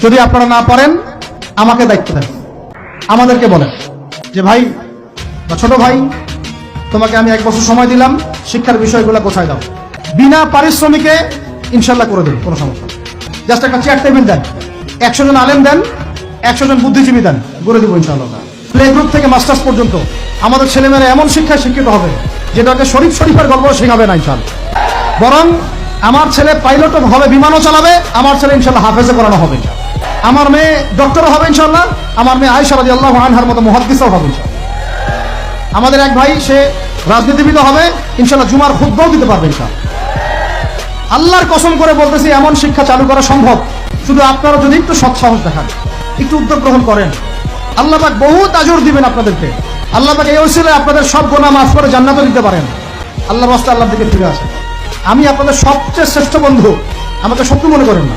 যদি আপনারা না পারেন আমাকে দায়িত্ব দেন, আমাদেরকে বলেন যে ভাই বা ছোট ভাই, তোমাকে আমি 1 বছর সময় দিলাম, শিক্ষার বিষয়গুলো গোছায় দাও। বিনা পারিশ্রমিকে ইনশাল্লাহ করে দেব, কোনো সমস্যা। জাস্ট একটা চেয়ার টেবিল দেন, 100 জন আলেম দেন, 100 জন বুদ্ধিজীবী দেন, করে দেবো ইনশাল্লাহ। প্লে গ্রুপ থেকে মাস্টার্স পর্যন্ত আমাদের ছেলেমেয়েরা এমন শিক্ষায় শিক্ষিত হবে যেটাকে শরীফের গল্প শেখাবে না ইনশাল্লাহ। বরং আমার ছেলে পাইলটও হবে, বিমানও চালাবে, আমার ছেলে ইনশাল্লাহ হাফেজে করানো হবে, আমার মেয়ে ডক্টরও হবে ইনশাল্লাহ, আমার মেয়ে আয়েশা রাদিয়াল্লাহু আনহার মতো মুহাদ্দিসও হবে ইনশাল্লাহ। আমাদের এক ভাই সে রাজনীতিবিদ হবে ইনশাল্লাহ, জুমার খুতবাও দিতে পারবে ইনশাল্লাহ। আল্লাহর কসম করে বলতেছি, এমন শিক্ষা চালু করা সম্ভব, শুধু আপনারা যদি একটু সৎসাহস দেখান, একটু উদ্যোগ গ্রহণ করেন। আল্লাহ পাক বহুত আজর দিবেন আপনাদেরকে। আল্লাহ পাক এই ওসিলায় আপনাদের সব গুনাহ মাফ করে জান্নাতও দিতে পারেন। আল্লাহর রাস্তায় আল্লাহর দিকে ফিরে আসেন। আমি আপনাদের সবচেয়ে শ্রেষ্ঠ বন্ধু, আমাকে শত্রু মনে করেন না।